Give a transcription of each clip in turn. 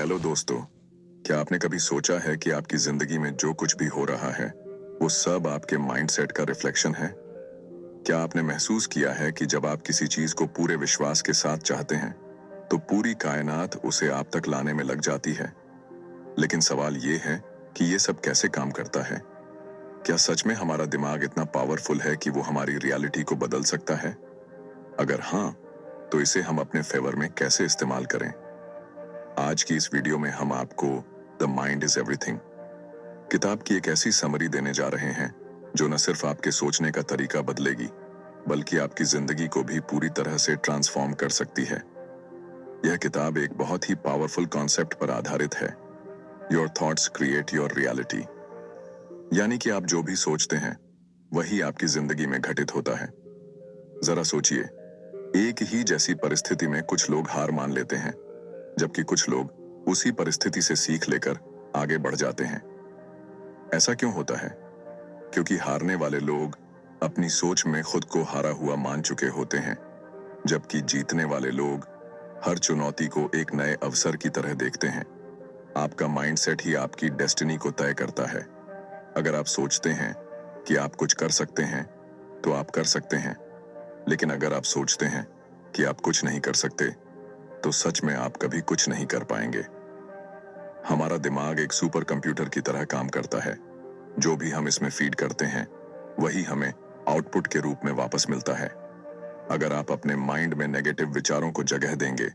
Hello दोस्तों। क्या आपने कभी सोचा है कि आपकी जिंदगी में जो कुछ भी हो रहा है वो सब आपके माइंडसेट का रिफ्लेक्शन है? क्या आपने महसूस किया है कि जब आप किसी चीज को पूरे विश्वास के साथ चाहते हैं तो पूरी कायनात उसे आप तक लाने में लग जाती है? लेकिन सवाल ये है कि ये सब कैसे काम करता है? क्या सच में हमारा दिमाग इतना पावरफुल है कि वो हमारी रियलिटी को बदल सकता है? अगर हाँ, तो इसे हम अपने फेवर में कैसे इस्तेमाल करें? आज की इस वीडियो में हम आपको द माइंड इज एवरीथिंग किताब की एक ऐसी समरी देने जा रहे हैं जो न सिर्फ आपके सोचने का तरीका बदलेगी बल्कि आपकी जिंदगी को भी पूरी तरह से ट्रांसफॉर्म कर सकती है। यह किताब एक बहुत ही पावरफुल कॉन्सेप्ट पर आधारित है। Your thoughts create your reality, यानी कि आप जो भी सोचते हैं वही आपकी जिंदगी में घटित होता है। जरा सोचिए, एक ही जैसी परिस्थिति में कुछ लोग हार मान लेते हैं जबकि कुछ लोग उसी परिस्थिति से सीख लेकर आगे बढ़ जाते हैं। ऐसा क्यों होता है? क्योंकि हारने वाले लोग अपनी सोच में खुद को हारा हुआ मान चुके होते हैं, जबकि जीतने वाले लोग हर चुनौती को एक नए अवसर की तरह देखते हैं। आपका माइंडसेट ही आपकी डेस्टिनी को तय करता है। अगर आप सोचते हैं कि आप कुछ कर सकते हैं तो आप कर सकते हैं, लेकिन अगर आप सोचते हैं कि आप कुछ नहीं कर सकते तो सच में आप कभी कुछ नहीं कर पाएंगे। हमारा दिमाग एक सुपर कंप्यूटर की तरह काम करता है। जो भी हम इसमें फीड करते हैं वही हमें आउटपुट के रूप में वापस मिलता है। अगर आप अपने माइंड में नेगेटिव विचारों को जगह देंगे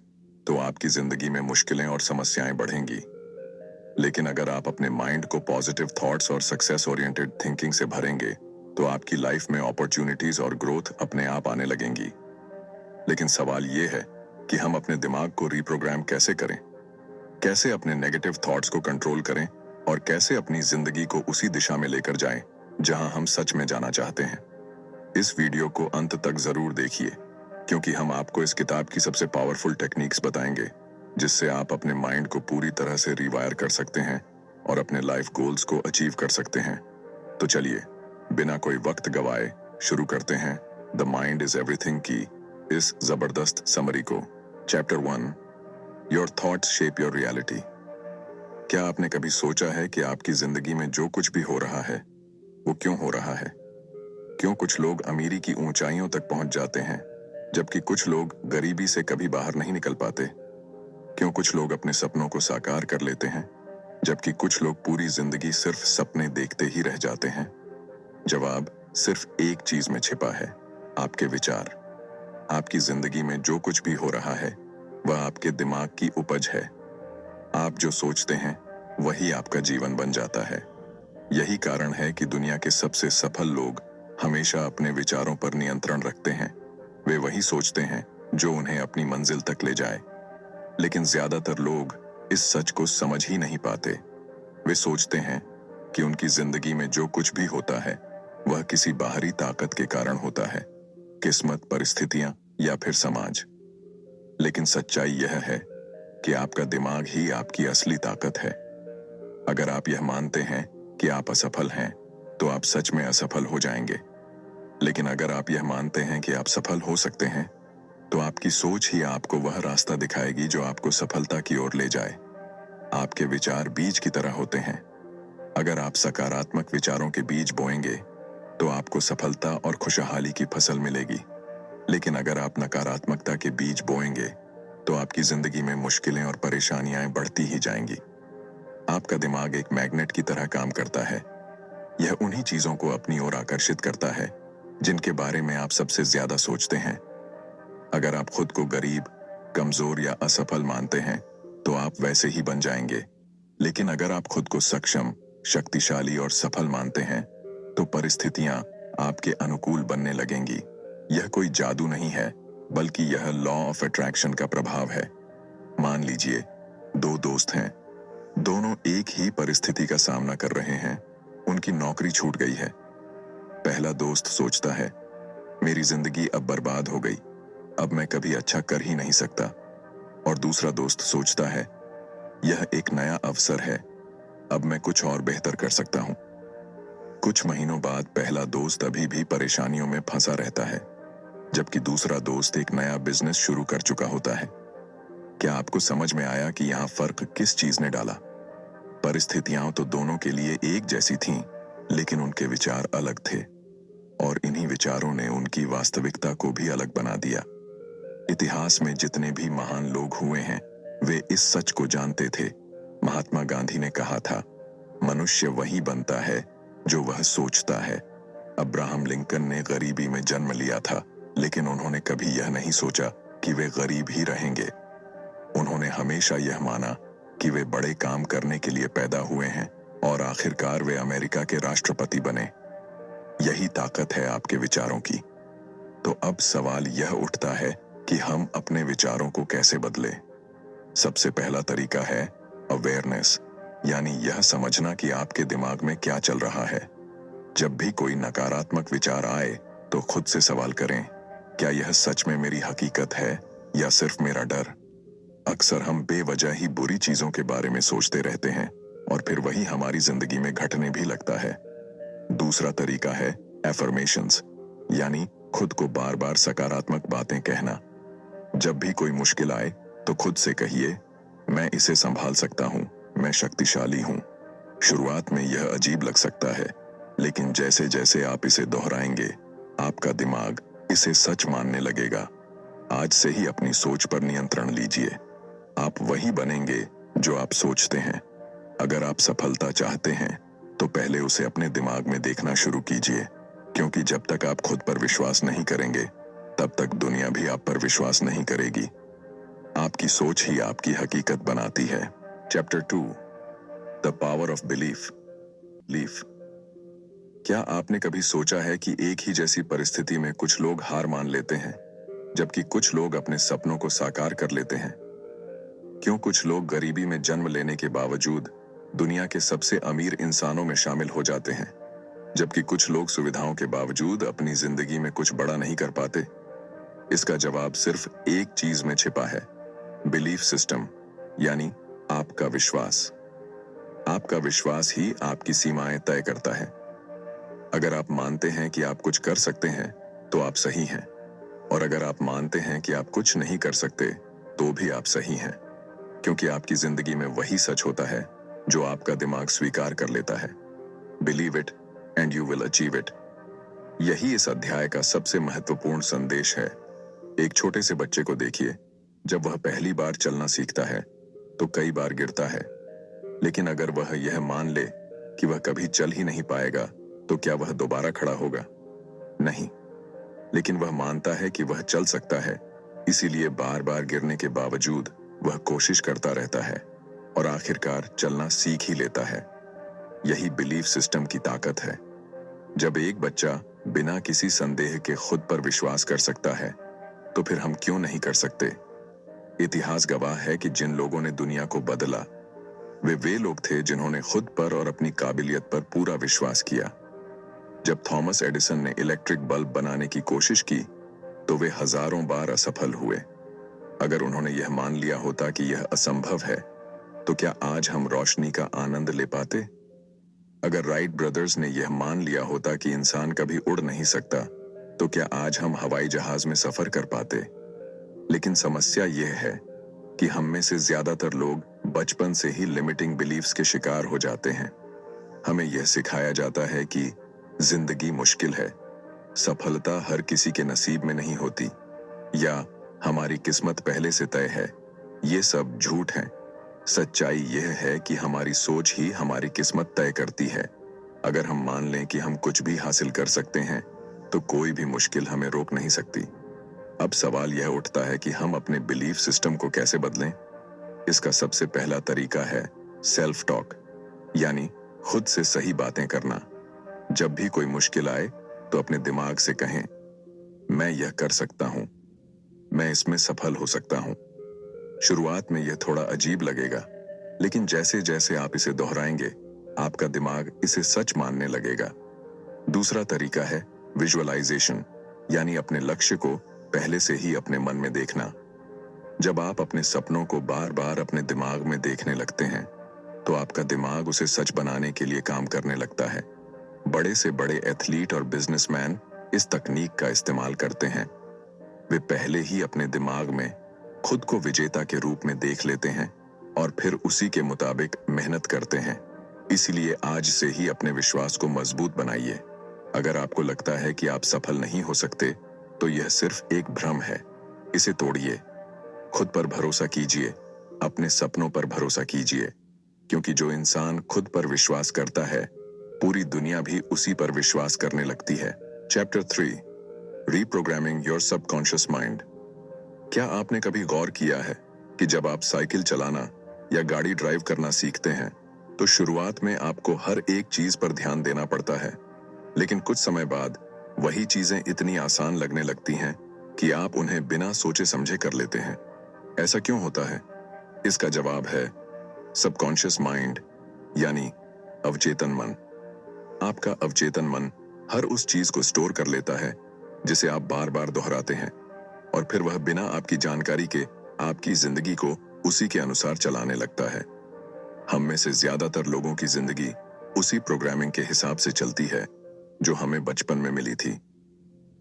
तो आपकी जिंदगी में मुश्किलें और समस्याएं बढ़ेंगी। लेकिन अगर आप अपने माइंड को पॉजिटिव थॉट्स और सक्सेस ओरिएंटेड थिंकिंग से भरेंगे तो आपकी लाइफ में अपॉर्चुनिटीज और ग्रोथ अपने आप आने लगेंगी। लेकिन सवाल यह है कि हम अपने दिमाग को रिप्रोग्राम कैसे करें, कैसे अपने नेगेटिव थॉट्स को कंट्रोल करें और कैसे अपनी जिंदगी को उसी दिशा में लेकर जाएं जहां हम सच में जाना चाहते हैं। इस वीडियो को अंत तक जरूर देखिए, क्योंकि हम आपको इस किताब की सबसे पावरफुल टेक्निक्स बताएंगे जिससे आप अपने माइंड को पूरी तरह से रिवायर कर सकते हैं और अपने लाइफ गोल्स को अचीव कर सकते हैं। तो चलिए, बिना कोई वक्त गवाए शुरू करते हैं द माइंड इज एवरीथिंग की इस जबरदस्त समरी को। Chapter 1, your thoughts shape your reality. क्या आपने कभी सोचा है कि आपकी जिंदगी में जो कुछ भी हो रहा है वो क्यों हो रहा है? क्यों कुछ लोग अमीरी की ऊंचाइयों तक पहुंच जाते हैं जबकि कुछ लोग गरीबी से कभी बाहर नहीं निकल पाते? क्यों कुछ लोग अपने सपनों को साकार कर लेते हैं जबकि कुछ लोग पूरी जिंदगी सिर्फ सपने देखते ही रह जाते हैं? जवाब सिर्फ एक चीज में छिपा है, आपके विचार। आपकी जिंदगी में जो कुछ भी हो रहा है वह आपके दिमाग की उपज है। आप जो सोचते हैं वही आपका जीवन बन जाता है। यही कारण है कि दुनिया के सबसे सफल लोग हमेशा अपने विचारों पर नियंत्रण रखते हैं। वे वही सोचते हैं जो उन्हें अपनी मंजिल तक ले जाए। लेकिन ज्यादातर लोग इस सच को समझ ही नहीं पाते। वे सोचते हैं कि उनकी जिंदगी में जो कुछ भी होता है वह किसी बाहरी ताकत के कारण होता है, किस्मत, परिस्थितियां या फिर समाज। लेकिन सच्चाई यह है कि आपका दिमाग ही आपकी असली ताकत है। अगर आप यह मानते हैं कि आप असफल हैं तो आप सच में असफल हो जाएंगे। लेकिन अगर आप यह मानते हैं कि आप सफल हो सकते हैं तो आपकी सोच ही आपको वह रास्ता दिखाएगी जो आपको सफलता की ओर ले जाए। आपके विचार बीज की तरह होते हैं। अगर आप सकारात्मक विचारों के बीज बोएंगे तो आपको सफलता और खुशहाली की फसल मिलेगी। लेकिन अगर आप नकारात्मकता के बीज बोएंगे तो आपकी जिंदगी में मुश्किलें और परेशानियां बढ़ती ही जाएंगी। आपका दिमाग एक मैग्नेट की तरह काम करता है। यह उन्हीं चीजों को अपनी ओर आकर्षित करता है जिनके बारे में आप सबसे ज्यादा सोचते हैं। अगर आप खुद को गरीब, कमजोर या असफल मानते हैं तो आप वैसे ही बन जाएंगे। लेकिन अगर आप खुद को सक्षम, शक्तिशाली और सफल मानते हैं तो परिस्थितियां आपके अनुकूल बनने लगेंगी। यह कोई जादू नहीं है, बल्कि यह लॉ ऑफ अट्रैक्शन का प्रभाव है। मान लीजिए, दो दोस्त हैं, दोनों एक ही परिस्थिति का सामना कर रहे हैं। उनकी नौकरी छूट गई है। पहला दोस्त सोचता है, मेरी जिंदगी अब बर्बाद हो गई, अब मैं कभी अच्छा कर ही नहीं सकता। और दूसरा दोस्त सोचता है, यह एक नया अवसर है, अब मैं कुछ और बेहतर कर सकता हूं। कुछ महीनों बाद पहला दोस्त अभी भी परेशानियों में फंसा रहता है, जबकि दूसरा दोस्त एक नया बिजनेस शुरू कर चुका होता है। क्या आपको समझ में आया कि यहाँ फर्क किस चीज ने डाला? परिस्थितियां तो दोनों के लिए एक जैसी थीं, लेकिन उनके विचार अलग थे और इन्हीं विचारों ने उनकी वास्तविकता को भी अलग बना दिया। इतिहास में जितने भी महान लोग हुए हैं, वे इस सच को जानते थे। महात्मा गांधी ने कहा था, मनुष्य वही बनता है जो वह सोचता है। अब्राहम लिंकन ने गरीबी में जन्म लिया था, लेकिन उन्होंने कभी यह नहीं सोचा कि वे गरीब ही रहेंगे। उन्होंने हमेशा यह माना कि वे बड़े काम करने के लिए पैदा हुए हैं और आखिरकार वे अमेरिका के राष्ट्रपति बने। यही ताकत है आपके विचारों की। तो अब सवाल यह उठता है कि हम अपने विचारों को कैसे बदलें। सबसे पहला तरीका है अवेयरनेस, यानी यह समझना कि आपके दिमाग में क्या चल रहा है। जब भी कोई नकारात्मक विचार आए तो खुद से सवाल करें, क्या यह सच में मेरी हकीकत है या सिर्फ मेरा डर? अक्सर हम बेवजह ही बुरी चीजों के बारे में सोचते रहते हैं और फिर वही हमारी जिंदगी में घटने भी लगता है। दूसरा तरीका है एफर्मेशंस, यानी खुद को बार बार सकारात्मक बातें कहना। जब भी कोई मुश्किल आए तो खुद से कहिए, मैं इसे संभाल सकता हूँ, मैं शक्तिशाली हूँ। शुरुआत में यह अजीब लग सकता है, लेकिन जैसे जैसे आप इसे दोहराएंगे, आपका दिमाग इसे सच मानने लगेगा। आज से ही अपनी सोच पर नियंत्रण लीजिए। आप वही बनेंगे जो आप सोचते हैं। अगर आप सफलता चाहते हैं तो पहले उसे अपने दिमाग में देखना शुरू कीजिए, क्योंकि जब तक आप खुद पर विश्वास नहीं करेंगे, तब तक दुनिया भी आप पर विश्वास नहीं करेगी। आपकी सोच ही आपकी हकीकत बनाती है। Chapter 2, the power of belief. क्या आपने कभी सोचा है कि एक ही जैसी परिस्थिति में कुछ लोग हार मान लेते हैं, जबकि कुछ लोग अपने सपनों को साकार कर लेते हैं? क्यों कुछ लोग गरीबी में जन्म लेने के बावजूद दुनिया के सबसे अमीर इंसानों में शामिल हो जाते हैं, जबकि कुछ लोग सुविधाओं के बावजूद अपनी जिंदगी में कुछ बड़ा नहीं कर पाते? इसका जवाब सिर्फ एक चीज में छिपा है, बिलीफ सिस्टम, यानी आपका विश्वास। आपका विश्वास ही आपकी सीमाएं तय करता है। अगर आप मानते हैं कि आप कुछ कर सकते हैं तो आप सही हैं, और अगर आप मानते हैं कि आप कुछ नहीं कर सकते तो भी आप सही हैं, क्योंकि आपकी जिंदगी में वही सच होता है जो आपका दिमाग स्वीकार कर लेता है। Believe it and you will achieve it. यही इस अध्याय का सबसे महत्वपूर्ण संदेश है। एक छोटे से बच्चे को देखिए, जब वह पहली बार चलना सीखता है तो कई बार गिरता है, लेकिन अगर वह यह मान ले कि वह कभी चल ही नहीं पाएगा तो क्या वह दोबारा खड़ा होगा? नहीं। लेकिन वह मानता है कि वह चल सकता है, इसीलिए बार बार गिरने के बावजूद वह कोशिश करता रहता है और आखिरकार चलना सीख ही लेता है। यही बिलीफ सिस्टम की ताकत है। जब एक बच्चा बिना किसी संदेह के खुद पर विश्वास कर सकता है, तो फिर हम क्यों नहीं कर सकते? इतिहास गवाह है कि जिन लोगों ने दुनिया को बदला, वे लोग थे जिन्होंने खुद पर और अपनी काबिलियत पर पूरा विश्वास किया। जब थॉमस एडिसन ने इलेक्ट्रिक बल्ब बनाने की कोशिश की, तो वे हजारों बार असफल हुए। अगर उन्होंने यह मान लिया होता कि यह असंभव है, तो क्या आज हम रोशनी का आनंद ले पाते? अगर राइट ब्रदर्स ने यह मान लिया होता कि इंसान कभी उड़ नहीं सकता, तो क्या आज हम हवाई जहाज में सफर कर पाते? लेकिन समस्या यह है कि हम में से ज्यादातर लोग बचपन से ही लिमिटिंग बिलीफ्स के शिकार हो जाते हैं। हमें यह सिखाया जाता है कि जिंदगी मुश्किल है, सफलता हर किसी के नसीब में नहीं होती, या हमारी किस्मत पहले से तय है। ये सब झूठ है। सच्चाई यह है कि हमारी सोच ही हमारी किस्मत तय करती है। अगर हम मान लें कि हम कुछ भी हासिल कर सकते हैं, तो कोई भी मुश्किल हमें रोक नहीं सकती। अब सवाल यह उठता है कि हम अपने बिलीफ सिस्टम को कैसे बदलें? इसका सबसे पहला तरीका है सेल्फ टॉक, यानी खुद से सही बातें करना। जब भी कोई मुश्किल आए तो अपने दिमाग से कहें, मैं यह कर सकता हूं, मैं इसमें सफल हो सकता हूं। शुरुआत में यह थोड़ा अजीब लगेगा, लेकिन जैसे जैसे आप इसे दोहराएंगे, आपका दिमाग इसे सच मानने लगेगा। दूसरा तरीका है विजुअलाइजेशन, यानी अपने लक्ष्य को पहले से ही अपने मन में देखना। जब आप अपने सपनों को बार बार अपने दिमाग में देखने लगते हैं, तो आपका दिमाग उसे सच बनाने के लिए काम करने लगता है। बड़े से बड़े एथलीट और बिजनेसमैन इस तकनीक का इस्तेमाल करते हैं। वे पहले ही अपने दिमाग में खुद को विजेता के रूप में देख लेते हैं और फिर उसी के मुताबिक मेहनत करते हैं। इसलिए आज से ही अपने विश्वास को मजबूत बनाइए। अगर आपको लगता है कि आप सफल नहीं हो सकते, तो यह सिर्फ एक भ्रम है। इसे तोड़िए। खुद पर भरोसा कीजिए, अपने सपनों पर भरोसा कीजिए, क्योंकि जो इंसान खुद पर विश्वास करता है, पूरी दुनिया भी उसी पर विश्वास करने लगती है। Chapter 3, reprogramming your subconscious mind. क्या आपने कभी गौर किया है कि जब आप साइकिल चलाना या गाड़ी ड्राइव करना सीखते हैं, तो शुरुआत में आपको हर एक चीज पर ध्यान देना पड़ता है, लेकिन कुछ समय बाद वही चीजें इतनी आसान लगने लगती हैं कि आप उन्हें बिना सोचे समझे कर लेते हैं। ऐसा क्यों होता है? इसका जवाब है सबकॉन्शियस माइंड, यानी अवचेतन मन। आपका अवचेतन मन हर उस चीज को स्टोर कर लेता है जिसे आप बार बार दोहराते हैं, और फिर वह बिना आपकी जानकारी के आपकी जिंदगी को उसी के अनुसार चलाने लगता है। हम में से ज्यादातर लोगों की जिंदगी उसी प्रोग्रामिंग के हिसाब से चलती है जो हमें बचपन में मिली थी।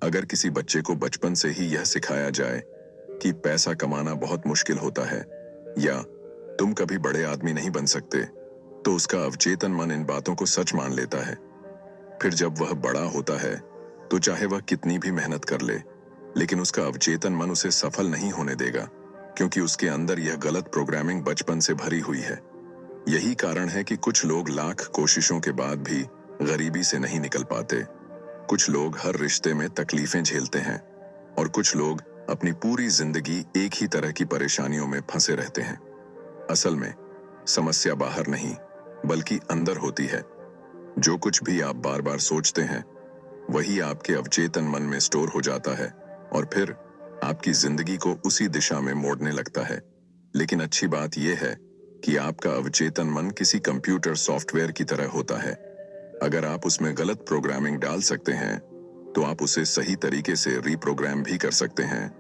अगर किसी बच्चे को बचपन से ही यह सिखाया जाए कि पैसा कमाना बहुत मुश्किल होता है या तुम कभी बड़े आदमी नहीं बन सकते, तो उसका अवचेतन मन इन बातों को सच मान लेता है। फिर जब वह बड़ा होता है, तो चाहे वह कितनी भी मेहनत कर ले, लेकिन उसका अवचेतन मन उसे सफल नहीं होने देगा, क्योंकि उसके अंदर यह गलत प्रोग्रामिंग बचपन से भरी हुई है। यही कारण है कि कुछ लोग लाख कोशिशों के बाद भी गरीबी से नहीं निकल पाते। कुछ लोग हर रिश्ते में तकलीफें झेलते हैं, और कुछ लोग अपनी पूरी जिंदगी एक ही तरह की परेशानियों में फंसे रहते हैं। असल में समस्या बाहर नहीं, बल्कि अंदर होती है। जो कुछ भी आप बार बार सोचते हैं, वही आपके अवचेतन मन में स्टोर हो जाता है और फिर आपकी जिंदगी को उसी दिशा में मोड़ने लगता है। लेकिन अच्छी बात यह है कि आपका अवचेतन मन किसी कंप्यूटर सॉफ्टवेयर की तरह होता है। अगर आप उसमें गलत प्रोग्रामिंग डाल सकते हैं, तो आप उसे सही तरीके से रीप्रोग्राम भी कर सकते हैं।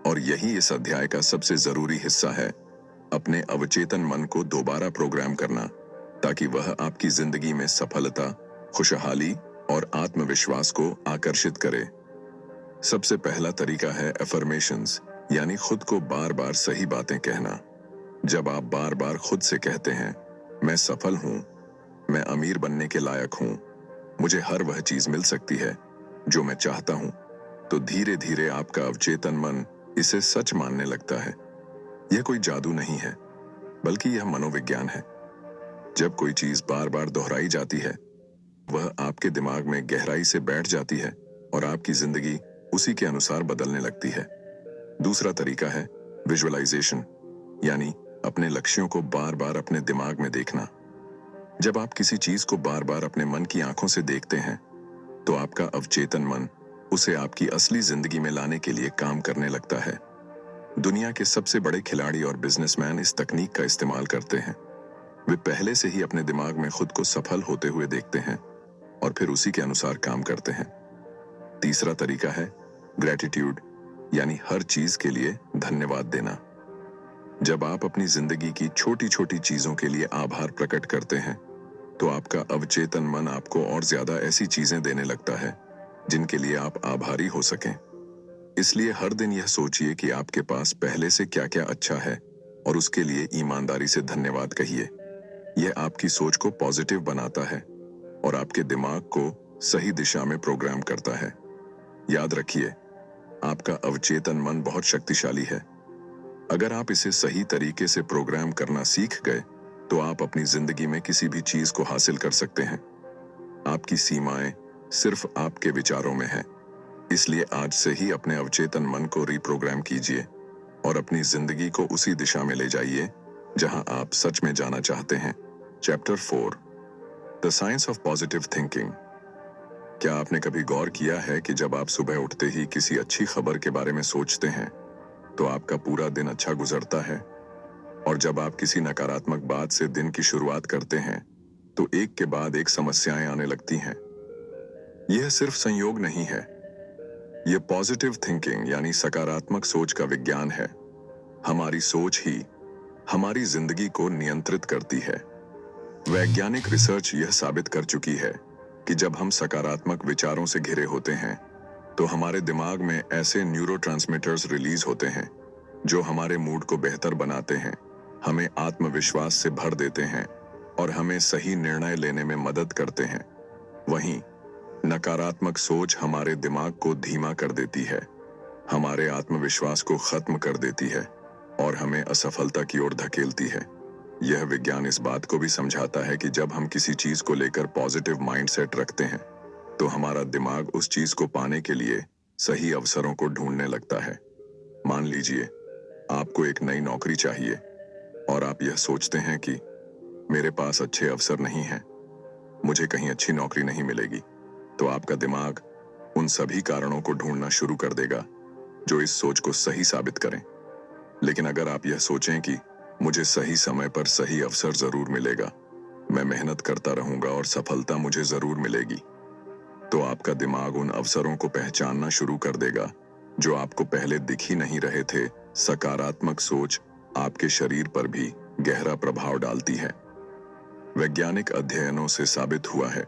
और यही इस अध्याय का सबसे जरूरी हिस्सा है, अपने अवचेतन मन को दोबारा प्रोग्राम करना, ताकि वह आपकी जिंदगी में सफलता, खुशहाली और आत्मविश्वास को आकर्षित करे। सबसे पहला तरीका है अफर्मेशंस, यानी खुद को बार बार सही बातें कहना। जब आप बार बार खुद से कहते हैं, मैं सफल हूं, मैं अमीर बनने के लायक हूं, मुझे हर वह चीज मिल सकती है जो मैं चाहता हूं, तो धीरे धीरे आपका अवचेतन मन इसे सच मानने लगता है। यह कोई जादू नहीं है, बल्कि यह मनोविज्ञान है। जब कोई चीज बार बार दोहराई जाती है, वह आपके दिमाग में गहराई से बैठ जाती है और आपकी जिंदगी उसी के अनुसार बदलने लगती है। दूसरा तरीका है विजुअलाइजेशन, यानी अपने लक्ष्यों को बार बार अपने दिमाग में देखना। जब आप किसी चीज को बार बार अपने मन की आंखों से देखते हैं, तो आपका अवचेतन मन उसे आपकी असली जिंदगी में लाने के लिए काम करने लगता है। दुनिया के सबसे बड़े खिलाड़ी और बिजनेसमैन इस तकनीक का इस्तेमाल करते हैं। वे पहले से ही अपने दिमाग में खुद को सफल होते हुए देखते हैं और फिर उसी के अनुसार काम करते हैं। तीसरा तरीका है ग्रैटिट्यूड, यानी हर चीज के लिए धन्यवाद देना। जब आप अपनी जिंदगी की छोटी छोटी चीजों के लिए आभार प्रकट करते हैं, तो आपका अवचेतन मन आपको और ज्यादा ऐसी चीजें देने लगता है जिनके लिए आप आभारी हो सकें। इसलिए हर दिन यह सोचिए कि आपके पास पहले से क्या क्या अच्छा है और उसके लिए ईमानदारी से धन्यवाद कहिए। यह आपकी सोच को पॉजिटिव बनाता है और आपके दिमाग को सही दिशा में प्रोग्राम करता है। याद रखिए, आपका अवचेतन मन बहुत शक्तिशाली है। अगर आप इसे सही तरीके से प्रोग्राम करना सीख गए, तो आप अपनी जिंदगी में किसी भी चीज को हासिल कर सकते हैं। आपकी सीमाएं सिर्फ आपके विचारों में है। इसलिए आज से ही अपने अवचेतन मन को रीप्रोग्राम कीजिए और अपनी जिंदगी को उसी दिशा में ले जाइए जहां आप सच में जाना चाहते हैं। Chapter 4, the science of positive thinking. क्या आपने कभी गौर किया है कि जब आप सुबह उठते ही किसी अच्छी खबर के बारे में सोचते हैं, तो आपका पूरा दिन अच्छा गुजरता है, और जब आप किसी नकारात्मक बात से दिन की शुरुआत करते हैं, तो एक के बाद एक समस्याएं आने लगती हैं। यह सिर्फ संयोग नहीं है, यह पॉजिटिव थिंकिंग यानी सकारात्मक सोच का विज्ञान है। हमारी सोच ही हमारी जिंदगी को नियंत्रित करती है। वैज्ञानिक रिसर्च यह साबित कर चुकी है कि जब हम सकारात्मक विचारों से घिरे होते हैं, तो हमारे दिमाग में ऐसे न्यूरोट्रांसमीटर्स रिलीज होते हैं जो हमारे मूड को बेहतर बनाते हैं, हमें आत्मविश्वास से भर देते हैं और हमें सही निर्णय लेने में मदद करते हैं। वहीं नकारात्मक सोच हमारे दिमाग को धीमा कर देती है, हमारे आत्मविश्वास को खत्म कर देती है और हमें असफलता की ओर धकेलती है। यह विज्ञान इस बात को भी समझाता है कि जब हम किसी चीज को लेकर पॉजिटिव माइंडसेट रखते हैं, तो हमारा दिमाग उस चीज को पाने के लिए सही अवसरों को ढूंढने लगता है। मान लीजिए, आपको एक नई नौकरी चाहिए और आप यह सोचते हैं कि मेरे पास अच्छे अवसर नहीं हैं, मुझे कहीं अच्छी नौकरी नहीं मिलेगी, तो आपका दिमाग उन सभी कारणों को ढूंढना शुरू कर देगा जो इस सोच को सही साबित करें। लेकिन अगर आप यह सोचें कि मुझे सही समय पर सही अवसर जरूर मिलेगा, मैं मेहनत करता रहूंगा और सफलता मुझे जरूर मिलेगी, तो आपका दिमाग उन अवसरों को पहचानना शुरू कर देगा जो आपको पहले दिख ही नहीं रहे थे। सकारात्मक सोच आपके शरीर पर भी गहरा प्रभाव डालती है। वैज्ञानिक अध्ययनों से साबित हुआ है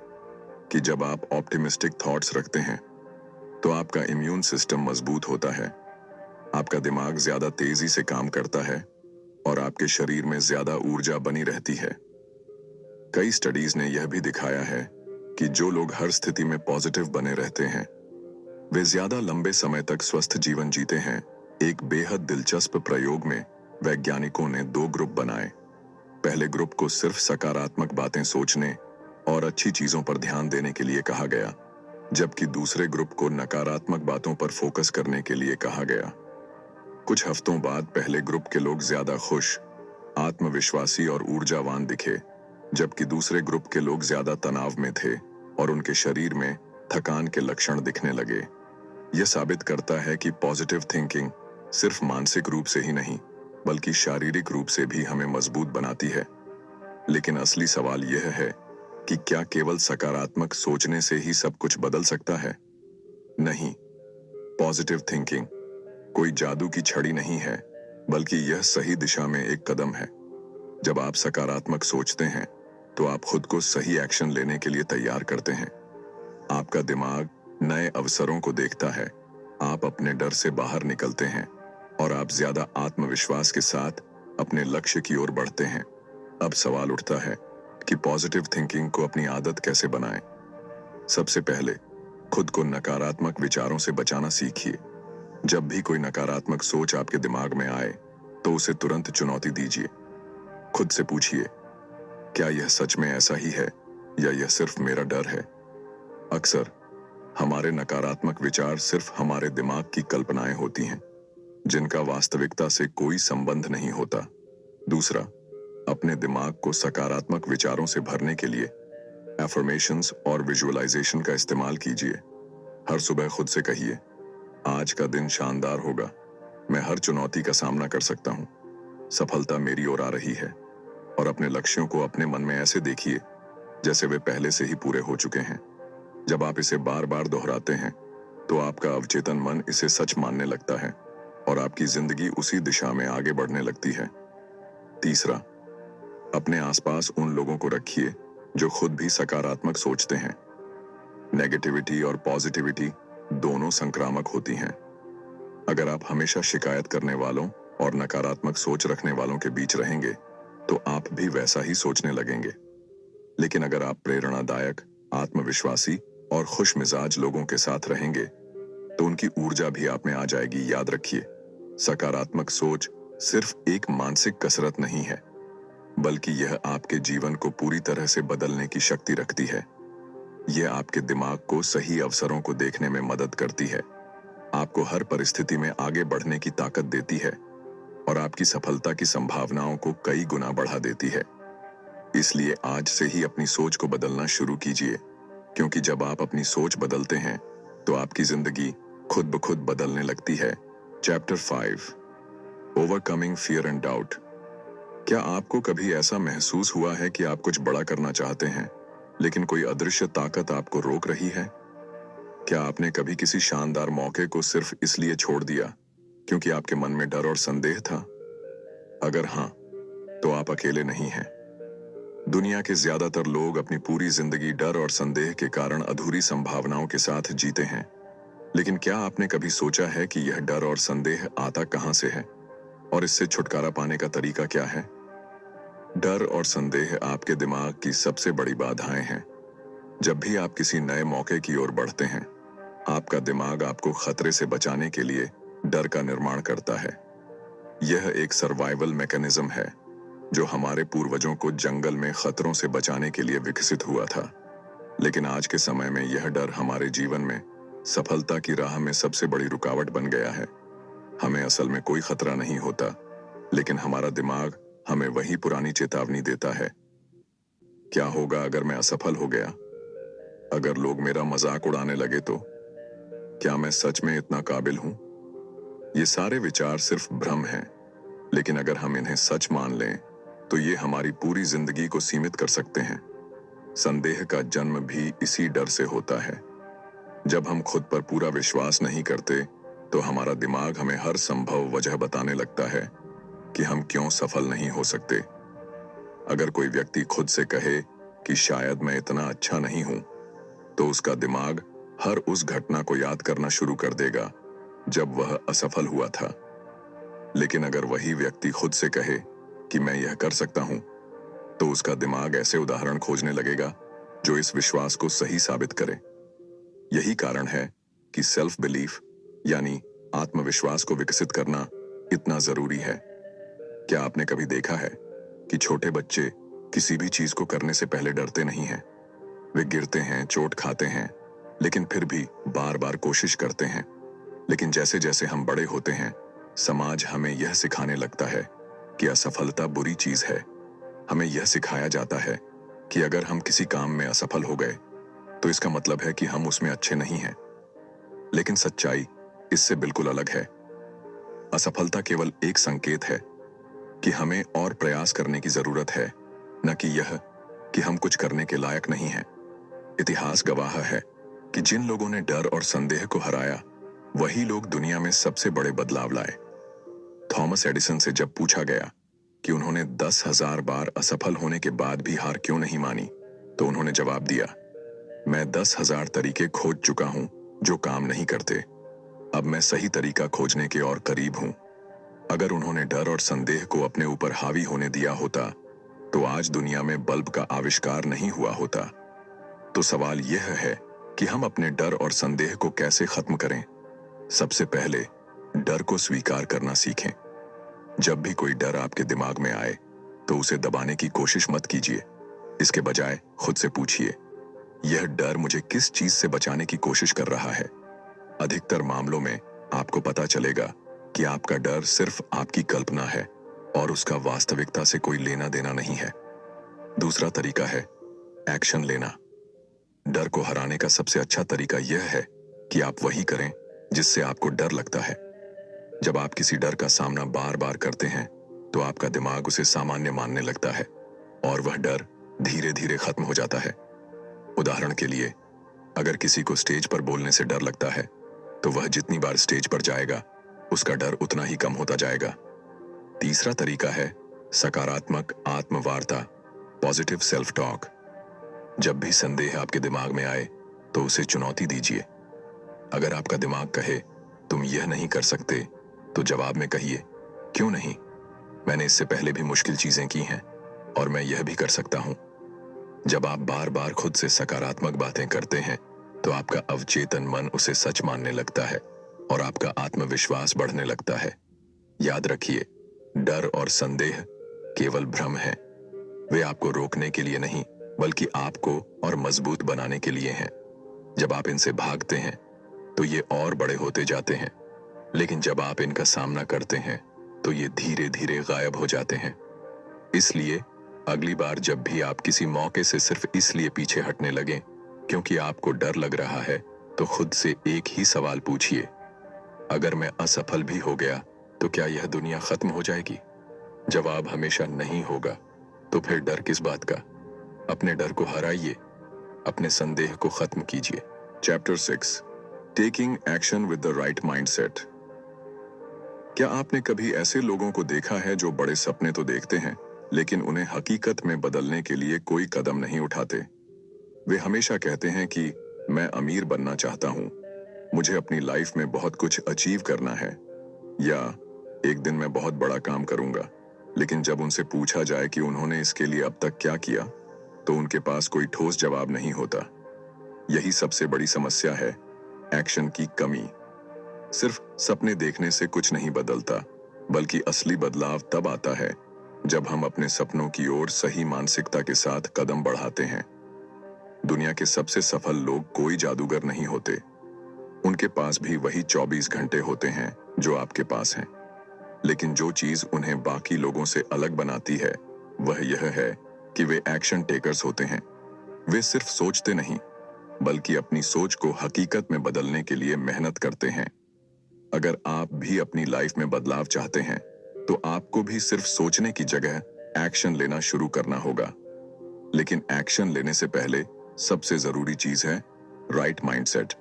कि जब आप ऑप्टिमिस्टिक थॉट्स रखते हैं, तो आपका इम्यून सिस्टम मजबूत होता है, आपका दिमाग ज्यादा तेजी से काम करता है और आपके शरीर में ज्यादा ऊर्जा बनी रहती है। कई स्टडीज ने यह भी दिखाया है कि जो लोग हर स्थिति में पॉजिटिव बने रहते हैं, वे ज्यादा लंबे समय तक स्वस्थ जीवन जीते हैं। एक बेहद दिलचस्प प्रयोग में वैज्ञानिकों ने 2 ग्रुप बनाए। पहले ग्रुप को सिर्फ सकारात्मक बातें सोचने और अच्छी चीजों पर ध्यान देने के लिए कहा गया, जबकि दूसरे ग्रुप को नकारात्मक बातों पर फोकस करने के लिए कहा गया। कुछ हफ्तों बाद पहले ग्रुप के लोग ज्यादा खुश, आत्मविश्वासी और ऊर्जावान दिखे, जबकि दूसरे ग्रुप के लोग ज्यादा तनाव में थे और उनके शरीर में थकान के लक्षण दिखने लगे। यह साबित करता है कि पॉजिटिव थिंकिंग सिर्फ मानसिक रूप से ही नहीं, बल्कि शारीरिक रूप से भी हमें मजबूत बनाती है। लेकिन असली सवाल यह है कि क्या केवल सकारात्मक सोचने से ही सब कुछ बदल सकता है? नहीं। पॉजिटिव थिंकिंग कोई जादू की छड़ी नहीं है, बल्कि यह सही दिशा में एक कदम है। जब आप सकारात्मक सोचते हैं, तो आप खुद को सही एक्शन लेने के लिए तैयार करते हैं। आपका दिमाग नए अवसरों को देखता है, आप अपने डर से बाहर निकलते हैं और आप ज्यादा आत्मविश्वास के साथ अपने लक्ष्य की ओर बढ़ते हैं। अब सवाल उठता है कि पॉजिटिव थिंकिंग को अपनी आदत कैसे बनाएं? सबसे पहले खुद को नकारात्मक विचारों से बचाना सीखिए। जब भी कोई नकारात्मक सोच आपके दिमाग में आए, तो उसे तुरंत चुनौती दीजिए। खुद से पूछिए, क्या यह सच में ऐसा ही है या यह सिर्फ मेरा डर है? अक्सर हमारे नकारात्मक विचार सिर्फ हमारे दिमाग की कल्पनाएं होती हैं, जिनका वास्तविकता से कोई संबंध नहीं होता। दूसरा, अपने दिमाग को सकारात्मक विचारों से भरने के लिए एफर्मेशंस और विजुअलाइजेशन का इस्तेमाल कीजिए। हर सुबह खुद से कहिए, आज का दिन शानदार होगा, मैं हर चुनौती का सामना कर सकता हूँ, सफलता मेरी ओर आ रही है। और अपने लक्ष्यों को अपने मन में ऐसे देखिए जैसे वे पहले से ही पूरे हो चुके हैं। जब आप इसे बार बार दोहराते हैं, तो आपका अवचेतन मन इसे सच मानने लगता है और आपकी जिंदगी उसी दिशा में आगे बढ़ने लगती है। तीसरा, अपने आसपास उन लोगों को रखिए जो खुद भी सकारात्मक सोचते हैं। नेगेटिविटी और पॉजिटिविटी दोनों संक्रामक होती हैं। अगर आप हमेशा शिकायत करने वालों और नकारात्मक सोच रखने वालों के बीच रहेंगे, तो आप भी वैसा ही सोचने लगेंगे। लेकिन अगर आप प्रेरणादायक, आत्मविश्वासी और खुश मिजाज लोगों के साथ रहेंगे, तो उनकी ऊर्जा भी आप में आ जाएगी। याद रखिए, सकारात्मक सोच सिर्फ एक मानसिक कसरत नहीं है, बल्कि यह आपके जीवन को पूरी तरह से बदलने की शक्ति रखती है। यह आपके दिमाग को सही अवसरों को देखने में मदद करती है, आपको हर परिस्थिति में आगे बढ़ने की ताकत देती है और आपकी सफलता की संभावनाओं को कई गुना बढ़ा देती है। इसलिए आज से ही अपनी सोच को बदलना शुरू कीजिए, क्योंकि जब आप अपनी सोच बदलते हैं, तो आपकी जिंदगी खुद ब खुद बदलने लगती है। Chapter 5, overcoming fear and doubt. क्या आपको कभी ऐसा महसूस हुआ है कि आप कुछ बड़ा करना चाहते हैं, लेकिन कोई अदृश्य ताकत आपको रोक रही है? क्या आपने कभी किसी शानदार मौके को सिर्फ इसलिए छोड़ दिया क्योंकि आपके मन में डर और संदेह था? अगर हाँ, तो आप अकेले नहीं हैं। दुनिया के ज्यादातर लोग अपनी पूरी जिंदगी डर और संदेह के कारण अधूरी संभावनाओं के साथ जीते हैं। लेकिन क्या आपने कभी सोचा है कि यह डर और संदेह आता कहां से है? और इससे छुटकारा पाने का तरीका क्या है? डर और संदेह आपके दिमाग की सबसे बड़ी बाधाएं हैं। जब भी आप किसी नए मौके की ओर बढ़ते हैं, आपका दिमाग आपको खतरे से बचाने के लिए डर का निर्माण करता है। यह एक सर्वाइवल मैकेनिज्म है जो हमारे पूर्वजों को जंगल में खतरों से बचाने के लिए विकसित हुआ था। लेकिन आज के समय में यह डर हमारे जीवन में सफलता की राह में सबसे बड़ी रुकावट बन गया है। हमें असल में कोई खतरा नहीं होता, लेकिन हमारा दिमाग हमें वही पुरानी चेतावनी देता है। क्या होगा अगर मैं असफल हो गया? अगर लोग मेरा मजाक उड़ाने लगे तो? क्या मैं सच में इतना काबिल हूं? ये सारे विचार सिर्फ भ्रम हैं, लेकिन अगर हम इन्हें सच मान लें तो ये हमारी पूरी जिंदगी को सीमित कर सकते हैं। संदेह का जन्म भी इसी डर से होता है। जब हम खुद पर पूरा विश्वास नहीं करते तो हमारा दिमाग हमें हर संभव वजह बताने लगता है कि हम क्यों सफल नहीं हो सकते। अगर कोई व्यक्ति खुद से कहे कि शायद मैं इतना अच्छा नहीं हूं, तो उसका दिमाग हर उस घटना को याद करना शुरू कर देगा जब वह असफल हुआ था। लेकिन अगर वही व्यक्ति खुद से कहे कि मैं यह कर सकता हूं, तो उसका दिमाग ऐसे उदाहरण खोजने लगेगा जो इस विश्वास को सही साबित करे। यही कारण है कि सेल्फ बिलीफ यानी आत्मविश्वास को विकसित करना इतना जरूरी है। क्या आपने कभी देखा है कि छोटे बच्चे किसी भी चीज को करने से पहले डरते नहीं हैं? वे गिरते हैं, चोट खाते हैं, लेकिन फिर भी बार बार कोशिश करते हैं। लेकिन जैसे जैसे हम बड़े होते हैं, समाज हमें यह सिखाने लगता है कि असफलता बुरी चीज है। हमें यह सिखाया जाता है कि अगर हम किसी काम में असफल हो गए तो इसका मतलब है कि हम उसमें अच्छे नहीं हैं। लेकिन सच्चाई इससे बिल्कुल अलग है। असफलता केवल एक संकेत है कि हमें और प्रयास करने की जरूरत है, न कि यह कि हम कुछ करने के लायक नहीं हैं। इतिहास गवाह है कि जिन लोगों ने डर और संदेह को हराया, वही लोग दुनिया में सबसे बड़े बदलाव लाए। थॉमस एडिसन से जब पूछा गया कि उन्होंने 10,000 बार असफल होने के बाद भी हार क्यों नहीं मानी, तो उन्होंने जवाब दिया, मैं 10,000 तरीके खोज चुका हूं जो काम नहीं करते। अब मैं सही तरीका खोजने के और करीब हूं। अगर उन्होंने डर और संदेह को अपने ऊपर हावी होने दिया होता, तो आज दुनिया में बल्ब का आविष्कार नहीं हुआ होता। तो सवाल यह है कि हम अपने डर और संदेह को कैसे खत्म करें। सबसे पहले डर को स्वीकार करना सीखें। जब भी कोई डर आपके दिमाग में आए, तो उसे दबाने की कोशिश मत कीजिए। इसके बजाय खुद से पूछिए, यह डर मुझे किस चीज से बचाने की कोशिश कर रहा है? अधिकतर मामलों में आपको पता चलेगा कि आपका डर सिर्फ आपकी कल्पना है और उसका वास्तविकता से कोई लेना देना नहीं है। दूसरा तरीका है एक्शन लेना। डर को हराने का सबसे अच्छा तरीका यह है कि आप वही करें जिससे आपको डर लगता है। जब आप किसी डर का सामना बार बार करते हैं, तो आपका दिमाग उसे सामान्य मानने लगता है और वह डर धीरे धीरे खत्म हो जाता है। उदाहरण के लिए, अगर किसी को स्टेज पर बोलने से डर लगता है, तो वह जितनी बार स्टेज पर जाएगा, उसका डर उतना ही कम होता जाएगा। तीसरा तरीका है सकारात्मक आत्मवार्ता, पॉजिटिव सेल्फ टॉक। जब भी संदेह आपके दिमाग में आए, तो उसे चुनौती दीजिए। अगर आपका दिमाग कहे तुम यह नहीं कर सकते, तो जवाब में कहिए, क्यों नहीं? मैंने इससे पहले भी मुश्किल चीजें की हैं और मैं यह भी कर सकता हूं। जब आप बार बार खुद से सकारात्मक बातें करते हैं, तो आपका अवचेतन मन उसे सच मानने लगता है और आपका आत्मविश्वास बढ़ने लगता है। याद रखिए, डर और संदेह केवल भ्रम है। वे आपको रोकने के लिए नहीं, बल्कि आपको और मजबूत बनाने के लिए हैं। जब आप इनसे भागते हैं, तो ये और बड़े होते जाते हैं, लेकिन जब आप इनका सामना करते हैं, तो ये धीरे धीरे गायब हो जाते हैं। इसलिए अगली बार जब भी आप किसी मौके से सिर्फ इसलिए पीछे हटने लगें क्योंकि आपको डर लग रहा है, तो खुद से एक ही सवाल पूछिए, अगर मैं असफल भी हो गया, तो क्या यह दुनिया खत्म हो जाएगी? जवाब हमेशा नहीं होगा। तो फिर डर किस बात का? अपने डर को हराइए, अपने संदेह को खत्म कीजिए। Chapter 6, taking action with the right mindset. क्या आपने कभी ऐसे लोगों को देखा है जो बड़े सपने तो देखते हैं, लेकिन उन्हें हकीकत में बदलने के लिए कोई कदम नहीं उठाते? वे हमेशा कहते हैं कि मैं अमीर बनना चाहता हूं, मुझे अपनी लाइफ में बहुत कुछ अचीव करना है, या एक दिन मैं बहुत बड़ा काम करूंगा, लेकिन जब उनसे पूछा जाए कि उन्होंने इसके लिए अब तक क्या किया, तो उनके पास कोई ठोस जवाब नहीं होता। यही सबसे बड़ी समस्या है, एक्शन की कमी। सिर्फ सपने देखने से कुछ नहीं बदलता, बल्कि असली बदलाव तब आता है जब हम अपने सपनों की ओर सही मानसिकता के साथ कदम बढ़ाते हैं। दुनिया के सबसे सफल लोग कोई जादूगर नहीं होते। उनके पास भी वही 24 घंटे होते हैं जो आपके पास हैं। लेकिन जो चीज उन्हें बाकी लोगों से अलग बनाती है, वह यह है कि वे एक्शन टेकर्स होते हैं। वे सिर्फ सोचते नहीं, बल्कि अपनी सोच को हकीकत में बदलने के लिए मेहनत करते हैं। अगर आप भी अपनी लाइफ में बदलाव चाहते हैं, तो आपको भी सिर्फ सोचने की जगह एक्शन लेना शुरू करना होगा। लेकिन एक्शन लेने से पहले सबसे जरूरी चीज है राइट माइंडसेट।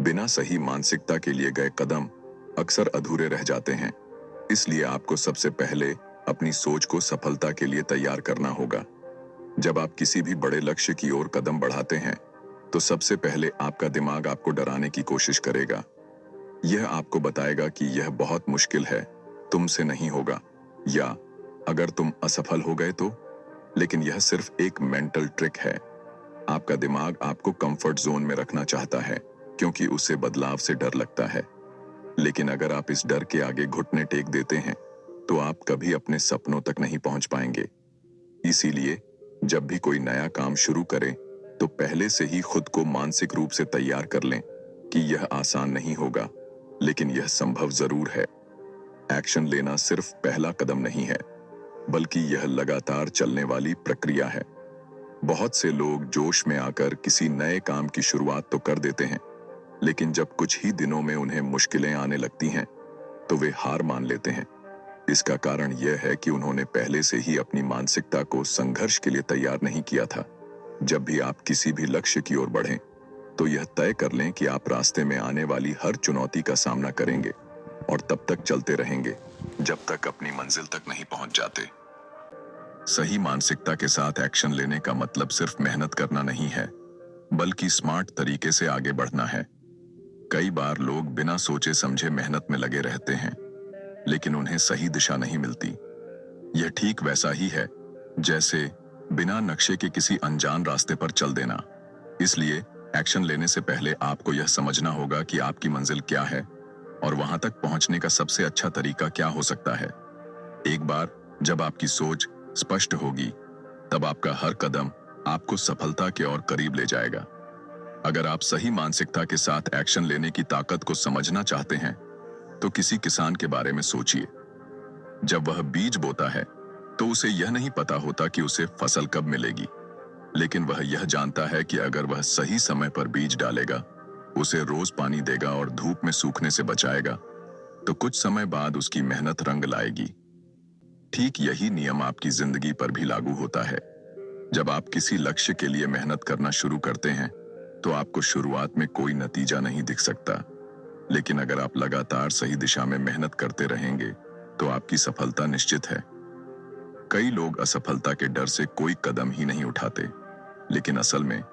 बिना सही मानसिकता के लिए गए कदम अक्सर अधूरे रह जाते हैं। इसलिए आपको सबसे पहले अपनी सोच को सफलता के लिए तैयार करना होगा। जब आप किसी भी बड़े लक्ष्य की ओर कदम बढ़ाते हैं, तो सबसे पहले आपका दिमाग आपको डराने की कोशिश करेगा। यह आपको बताएगा कि यह बहुत मुश्किल है, तुमसे नहीं होगा, या अगर तुम असफल हो गए तो। लेकिन यह सिर्फ एक मेंटल ट्रिक है। आपका दिमाग आपको कंफर्ट जोन में रखना चाहता है, क्योंकि उसे बदलाव से डर लगता है। लेकिन अगर आप इस डर के आगे घुटने टेक देते हैं, तो आप कभी अपने सपनों तक नहीं पहुंच पाएंगे। इसीलिए जब भी कोई नया काम शुरू करें, तो पहले से ही खुद को मानसिक रूप से तैयार कर लें कि यह आसान नहीं होगा, लेकिन यह संभव जरूर है। एक्शन लेना सिर्फ पहला कदम नहीं है, बल्कि यह लगातार चलने वाली प्रक्रिया है। बहुत से लोग जोश में आकर किसी नए काम की शुरुआत तो कर देते हैं, लेकिन जब कुछ ही दिनों में उन्हें मुश्किलें आने लगती हैं, तो वे हार मान लेते हैं। इसका कारण यह है कि उन्होंने पहले से ही अपनी मानसिकता को संघर्ष के लिए तैयार नहीं किया था। जब भी आप किसी भी लक्ष्य की ओर बढ़ें, तो यह तय कर लें कि आप रास्ते में आने वाली हर चुनौती का सामना करेंगे और तब तक चलते रहेंगे जब तक अपनी मंजिल तक नहीं पहुंच जाते। सही मानसिकता के साथ एक्शन लेने का मतलब सिर्फ मेहनत करना नहीं है, बल्कि स्मार्ट तरीके से आगे बढ़ना है। कई बार लोग बिना सोचे समझे मेहनत में लगे रहते हैं, लेकिन उन्हें सही दिशा नहीं मिलती। यह ठीक वैसा ही है जैसे बिना नक्शे के किसी अनजान रास्ते पर चल देना। इसलिए एक्शन लेने से पहले आपको यह समझना होगा कि आपकी मंजिल क्या है और वहां तक पहुंचने का सबसे अच्छा तरीका क्या हो सकता है। एक बार जब आपकी सोच स्पष्ट होगी, तब आपका हर कदम आपको सफलता के और करीब ले जाएगा। अगर आप सही मानसिकता के साथ एक्शन लेने की ताकत को समझना चाहते हैं, तो किसी किसान के बारे में सोचिए। जब वह बीज बोता है, तो उसे यह नहीं पता होता कि उसे फसल कब मिलेगी, लेकिन वह यह जानता है कि अगर वह सही समय पर बीज डालेगा, उसे रोज पानी देगा और धूप में सूखने से बचाएगा, तो कुछ समय बाद उसकी मेहनत रंग लाएगी। ठीक यही नियम आपकी जिंदगी पर भी लागू होता है। जब आप किसी लक्ष्य के लिए मेहनत करना शुरू करते हैं, तो आपको शुरुआत में कोई नतीजा नहीं दिख सकता, लेकिन अगर आप लगातार सही दिशा में मेहनत करते रहेंगे, तो आपकी सफलता निश्चित है। कई लोग असफलता के डर से कोई कदम ही नहीं उठाते, लेकिन असल में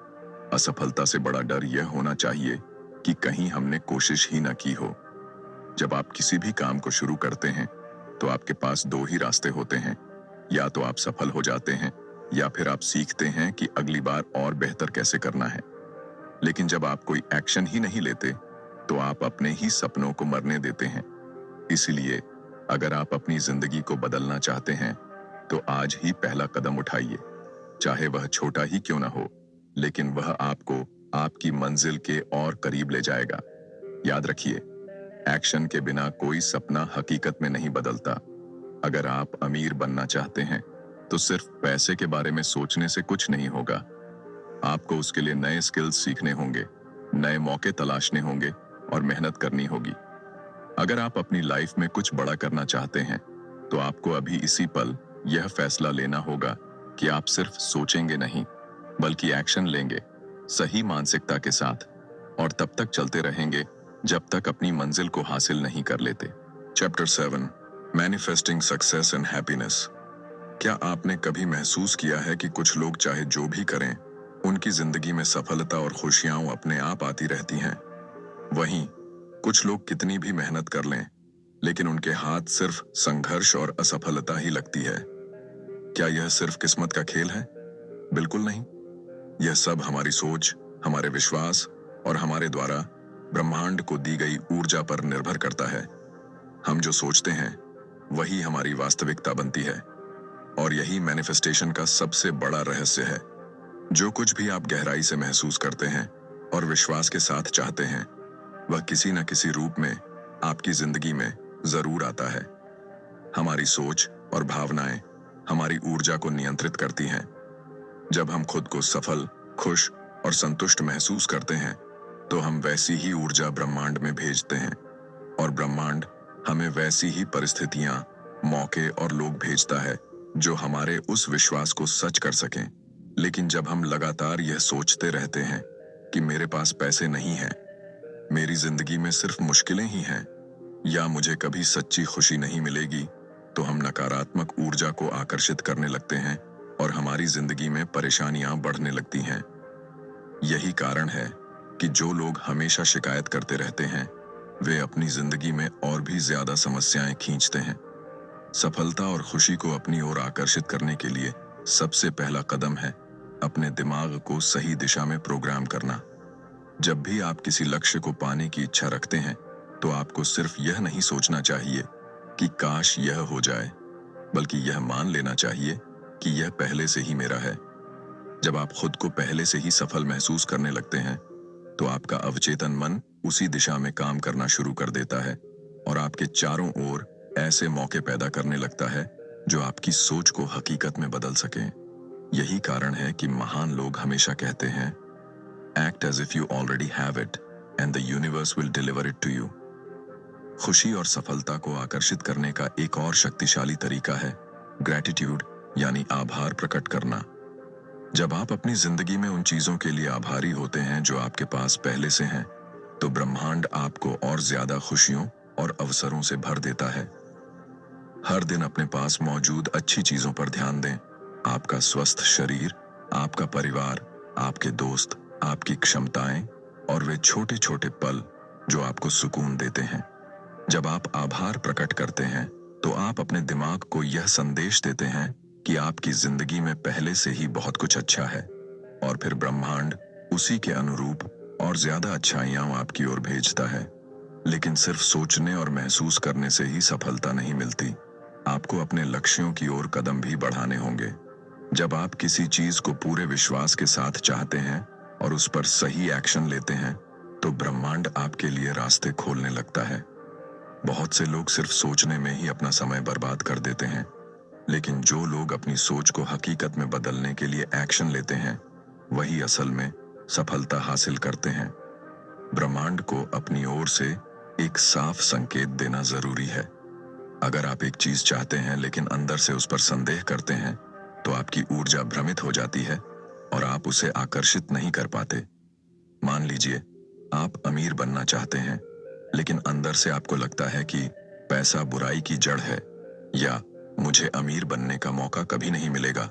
असफलता से बड़ा डर यह होना चाहिए कि कहीं हमने कोशिश ही न की हो। जब आप किसी भी काम को शुरू करते हैं, तो आपके पास दो ही रास्ते होते हैं। या तो आप सफल हो जाते हैं, या फिर आप सीखते हैं कि अगली बार और बेहतर कैसे करना है। लेकिन जब आप कोई एक्शन ही नहीं लेते, तो आप अपने ही सपनों को मरने देते हैं। इसलिए अगर आप अपनी जिंदगी को बदलना चाहते हैं, तो आज ही पहला कदम उठाइए। चाहे वह छोटा ही क्यों ना हो, लेकिन वह आपको आपकी मंजिल के और करीब ले जाएगा। याद रखिए, एक्शन के बिना कोई सपना हकीकत में नहीं बदलता। अगर आप अमीर बनना चाहते हैं, तो सिर्फ पैसे के बारे में सोचने से कुछ नहीं होगा। आपको उसके लिए नए स्किल्स सीखने होंगे, नए मौके तलाशने होंगे और मेहनत करनी होगी। अगर आप अपनी लाइफ में कुछ बड़ा करना चाहते हैं, तो आपको अभी इसी पल यह फैसला लेना होगा कि आप सिर्फ सोचेंगे नहीं, बल्कि एक्शन लेंगे, सही मानसिकता के साथ, और तब तक चलते रहेंगे जब तक अपनी मंजिल को हासिल नहीं कर लेते। Chapter 7, manifesting success and happiness. क्या आपने कभी महसूस किया है कि कुछ लोग चाहे जो भी करें, उनकी जिंदगी में सफलता और खुशियां अपने आप आती रहती हैं? वहीं कुछ लोग कितनी भी मेहनत कर लें, लेकिन उनके हाथ सिर्फ संघर्ष और असफलता ही लगती है। क्या यह सिर्फ किस्मत का खेल है? बिल्कुल नहीं। यह सब हमारी सोच, हमारे विश्वास और हमारे द्वारा ब्रह्मांड को दी गई ऊर्जा पर निर्भर करता है। हम जो सोचते हैं वही हमारी वास्तविकता बनती है, और यही मैनिफेस्टेशन का सबसे बड़ा रहस्य है। जो कुछ भी आप गहराई से महसूस करते हैं और विश्वास के साथ चाहते हैं, वह किसी न किसी रूप में आपकी जिंदगी में जरूर आता है। हमारी सोच और भावनाएं हमारी ऊर्जा को नियंत्रित करती हैं। जब हम खुद को सफल, खुश और संतुष्ट महसूस करते हैं, तो हम वैसी ही ऊर्जा ब्रह्मांड में भेजते हैं, और ब्रह्मांड हमें वैसी ही परिस्थितियां, मौके और लोग भेजता है जो हमारे उस विश्वास को सच कर सकें। लेकिन जब हम लगातार यह सोचते रहते हैं कि मेरे पास पैसे नहीं हैं, मेरी जिंदगी में सिर्फ मुश्किलें ही हैं, या मुझे कभी सच्ची खुशी नहीं मिलेगी, तो हम नकारात्मक ऊर्जा को आकर्षित करने लगते हैं और हमारी जिंदगी में परेशानियां बढ़ने लगती हैं। यही कारण है कि जो लोग हमेशा शिकायत करते रहते हैं, वे अपनी जिंदगी में और भी ज्यादा समस्याएं खींचते हैं। सफलता और खुशी को अपनी ओर आकर्षित करने के लिए सबसे पहला कदम है अपने दिमाग को सही दिशा में प्रोग्राम करना। जब भी आप किसी लक्ष्य को पाने की इच्छा रखते हैं, तो आपको सिर्फ यह नहीं सोचना चाहिए कि काश यह हो जाए, बल्कि यह मान लेना चाहिए कि यह पहले से ही मेरा है। जब आप खुद को पहले से ही सफल महसूस करने लगते हैं, तो आपका अवचेतन मन उसी दिशा में काम करना शुरू कर देता है और आपके चारों ओर ऐसे मौके पैदा करने लगता है जो आपकी सोच को हकीकत में बदल सकें। यही कारण है कि महान लोग हमेशा कहते हैं, Act as if you already have it and the universe will deliver it to you। खुशी और सफलता को आकर्षित करने का एक और शक्तिशाली तरीका है ग्रैटिट्यूड, यानी आभार प्रकट करना। जब आप अपनी जिंदगी में उन चीजों के लिए आभारी होते हैं जो आपके पास पहले से हैं, तो ब्रह्मांड आपको और ज्यादा खुशियों और अवसरों से भर देता है। हर दिन अपने पास मौजूद अच्छी चीजों पर ध्यान दें। आपका स्वस्थ शरीर, आपका परिवार, आपके दोस्त, आपकी क्षमताएं और वे छोटे छोटे पल जो आपको सुकून देते हैं। जब आप आभार प्रकट करते हैं, तो आप अपने दिमाग को यह संदेश देते हैं कि आपकी जिंदगी में पहले से ही बहुत कुछ अच्छा है, और फिर ब्रह्मांड उसी के अनुरूप और ज्यादा अच्छाइयां आपकी ओर भेजता है। लेकिन सिर्फ सोचने और महसूस करने से ही सफलता नहीं मिलती। आपको अपने लक्ष्यों की ओर कदम भी बढ़ाने होंगे। जब आप किसी चीज को पूरे विश्वास के साथ चाहते हैं और उस पर सही एक्शन लेते हैं, तो ब्रह्मांड आपके लिए रास्ते खोलने लगता है। बहुत से लोग सिर्फ सोचने में ही अपना समय बर्बाद कर देते हैं, लेकिन जो लोग अपनी सोच को हकीकत में बदलने के लिए एक्शन लेते हैं, वही असल में सफलता हासिल करते हैं। ब्रह्मांड को अपनी ओर से एक साफ संकेत देना जरूरी है। अगर आप एक चीज चाहते हैं लेकिन अंदर से उस पर संदेह करते हैं, तो आपकी ऊर्जा भ्रमित हो जाती है और आप उसे आकर्षित नहीं कर पाते। मान लीजिए आप अमीर बनना चाहते हैं, लेकिन अंदर से आपको लगता है कि पैसा बुराई की जड़ है, या मुझे अमीर बनने का मौका कभी नहीं मिलेगा,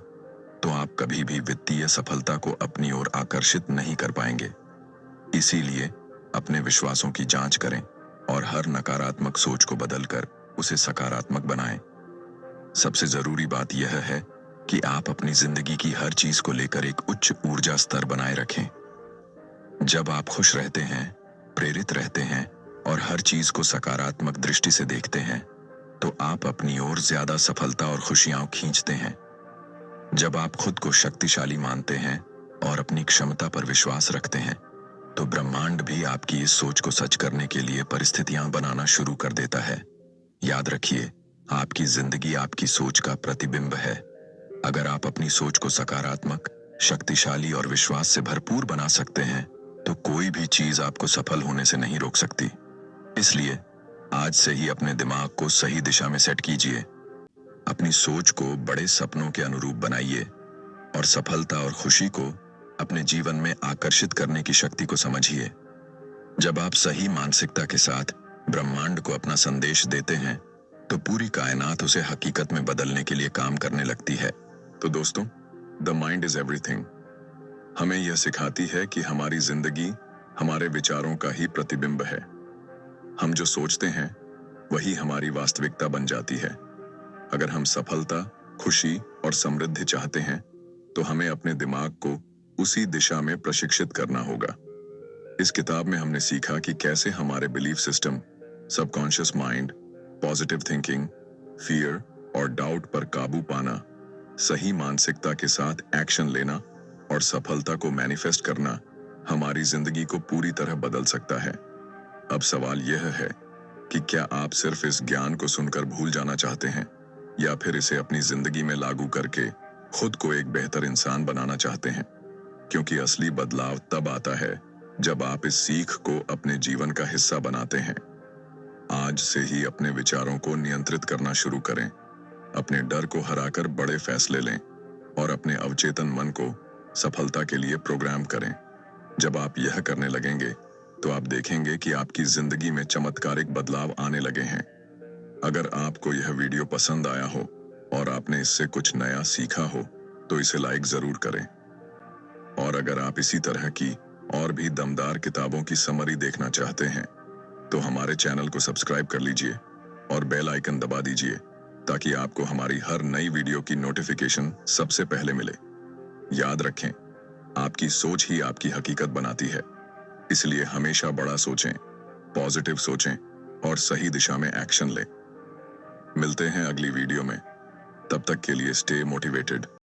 तो आप कभी भी वित्तीय सफलता को अपनी ओर आकर्षित नहीं कर पाएंगे। इसीलिए अपने विश्वासों की जांच करें और हर नकारात्मक सोच को बदलकर उसे सकारात्मक बनाएं। सबसे जरूरी बात यह है कि आप अपनी जिंदगी की हर चीज को लेकर एक उच्च ऊर्जा स्तर बनाए रखें। जब आप खुश रहते हैं, प्रेरित रहते हैं और हर चीज को सकारात्मक दृष्टि से देखते हैं, तो आप अपनी ओर ज्यादा सफलता और खुशियां खींचते हैं। जब आप खुद को शक्तिशाली मानते हैं और अपनी क्षमता पर विश्वास रखते हैं, तो ब्रह्मांड भी आपकी इस सोच को सच करने के लिए परिस्थितियां बनाना शुरू कर देता है। याद रखिए, आपकी जिंदगी आपकी सोच का प्रतिबिंब है। अगर आप अपनी सोच को सकारात्मक, शक्तिशाली और विश्वास से भरपूर बना सकते हैं, तो कोई भी चीज आपको सफल होने से नहीं रोक सकती। इसलिए आज से ही अपने दिमाग को सही दिशा में सेट कीजिए। अपनी सोच को बड़े सपनों के अनुरूप बनाइए और सफलता और खुशी को अपने जीवन में आकर्षित करने की शक्ति को समझिए। जब आप सही मानसिकता के साथ ब्रह्मांड को अपना संदेश देते हैं, तो पूरी कायनात उसे हकीकत में बदलने के लिए काम करने लगती है। तो दोस्तों, द माइंड इज एवरीथिंग हमें यह सिखाती है कि हमारी जिंदगी हमारे विचारों का ही प्रतिबिंब है। हम जो सोचते हैं वही हमारी वास्तविकता बन जाती है। अगर हम सफलता, खुशी और समृद्धि चाहते हैं, तो हमें अपने दिमाग को उसी दिशा में प्रशिक्षित करना होगा। इस किताब में हमने सीखा कि कैसे हमारे belief system, subconscious mind, positive thinking, fear और डाउट पर काबू पाना, सही मानसिकता के साथ एक्शन लेना और सफलता को मैनिफेस्ट करना हमारी जिंदगी को पूरी तरह बदल सकता है। अब सवाल यह है कि क्या आप सिर्फ इस ज्ञान को सुनकर भूल जाना चाहते हैं, या फिर इसे अपनी जिंदगी में लागू करके खुद को एक बेहतर इंसान बनाना चाहते हैं? क्योंकि असली बदलाव तब आता है जब आप इस सीख को अपने जीवन का हिस्सा बनाते हैं। आज से ही अपने विचारों को नियंत्रित करना शुरू करें, अपने डर को हराकर बड़े फैसले लें और अपने अवचेतन मन को सफलता के लिए प्रोग्राम करें। जब आप यह करने लगेंगे, तो आप देखेंगे कि आपकी जिंदगी में चमत्कारिक बदलाव आने लगे हैं। अगर आपको यह वीडियो पसंद आया हो और आपने इससे कुछ नया सीखा हो, तो इसे लाइक जरूर करें। और अगर आप इसी तरह की और भी दमदार किताबों की समरी देखना चाहते हैं, तो हमारे चैनल को सब्सक्राइब कर लीजिए और बेल आइकन दबा दीजिए, ताकि आपको हमारी हर नई वीडियो की नोटिफिकेशन सबसे पहले मिले। याद रखें, आपकी सोच ही आपकी हकीकत बनाती है। इसलिए हमेशा बड़ा सोचें, पॉजिटिव सोचें और सही दिशा में एक्शन लें। मिलते हैं अगली वीडियो में। तब तक के लिए स्टे मोटिवेटेड।